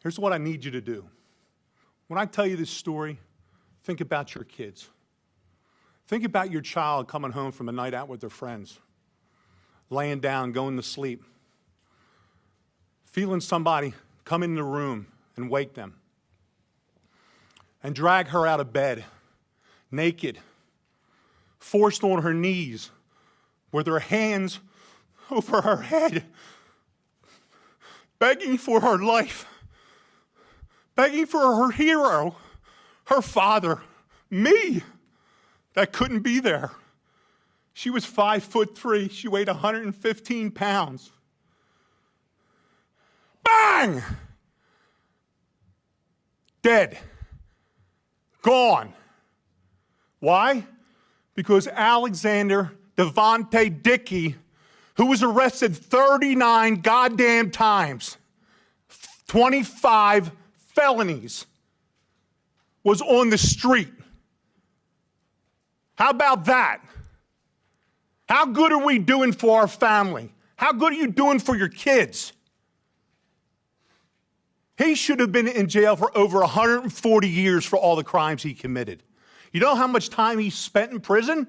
Here's what I need you to do. When I tell you this story, think about your kids. Think about your child coming home from a night out with their friends, laying down, going to sleep, feeling somebody come in the room and wake them and drag her out of bed, naked, forced on her knees with her hands over her head, begging for her life, begging for her hero, her father, me, that couldn't be there. She was 5'3". She weighed 115 pounds. Bang! Dead. Gone. Why? Because Alexander Devontae Dickey, who was arrested 39 goddamn times, 25 felonies, was on the street. How about that? How good are we doing for our family? How good are you doing for your kids? He should have been in jail for over 140 years for all the crimes he committed. You know how much time he spent in prison?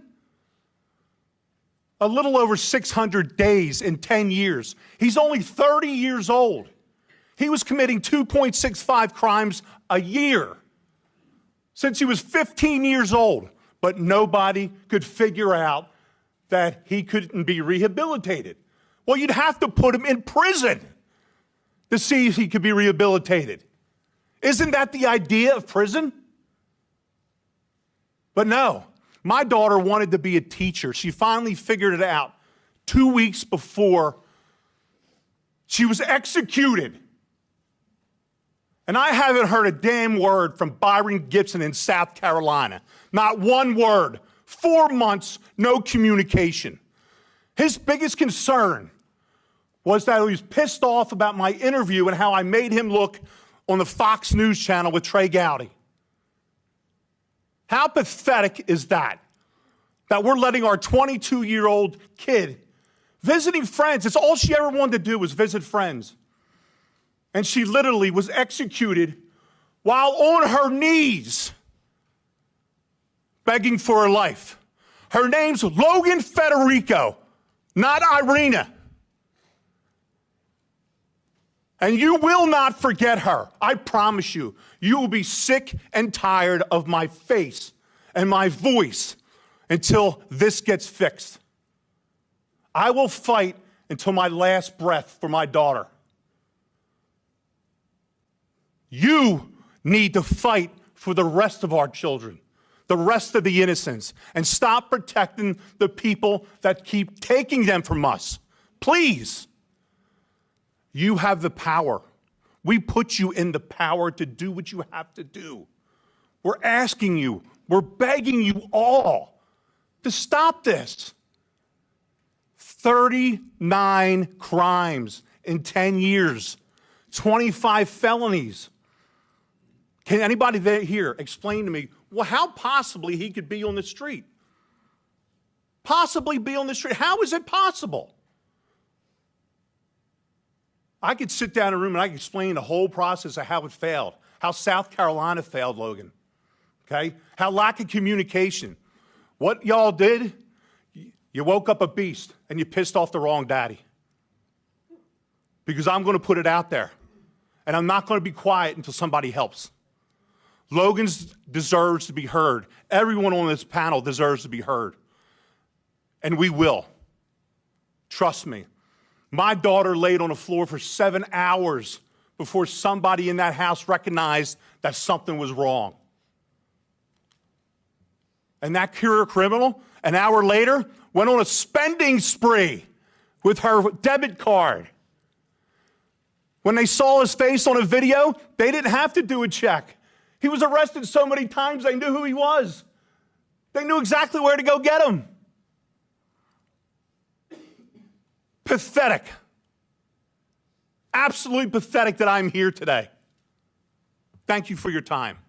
A little over 600 days in 10 years. He's only 30 years old. He was committing 2.65 crimes a year since he was 15 years old, but nobody could figure out that he couldn't be rehabilitated. Well, you'd have to put him in prison to see if he could be rehabilitated. Isn't that the idea of prison? But no, my daughter wanted to be a teacher. She finally figured it out 2 weeks before she was executed. And I haven't heard a damn word from Byron Gibson in South Carolina. Not one word. 4 months, no communication. His biggest concern was that he was pissed off about my interview and how I made him look on the Fox News channel with Trey Gowdy. How pathetic is that? That we're letting our 22-year-old kid visiting friends. It's all she ever wanted to do was visit friends. And she literally was executed while on her knees begging for her life. Her name's Logan Federico, not Irina. And you will not forget her. I promise you. You will be sick and tired of my face and my voice until this gets fixed. I will fight until my last breath for my daughter. You need to fight for the rest of our children, the rest of the innocents, and stop protecting the people that keep taking them from us. Please. You have the power. We put you in the power to do what you have to do. We're asking you, we're begging you all to stop this. 39 crimes in 10 years, 25 felonies. Can anybody here explain to me, well, how possibly he could be on the street? Possibly be on the street. How is it possible? I could sit down in a room and I could explain the whole process of how it failed, how South Carolina failed, Logan, okay? How lack of communication. What y'all did, you woke up a beast and you pissed off the wrong daddy. Because I'm going to put it out there, and I'm not going to be quiet until somebody helps. Logan deserves to be heard. Everyone on this panel deserves to be heard. And we will. Trust me. My daughter laid on the floor for 7 hours before somebody in that house recognized that something was wrong. And that career criminal, an hour later, went on a spending spree with her debit card. When they saw his face on a video, they didn't have to do a check. He was arrested so many times, they knew who he was. They knew exactly where to go get him. Pathetic. Absolutely pathetic that I'm here today. Thank you for your time.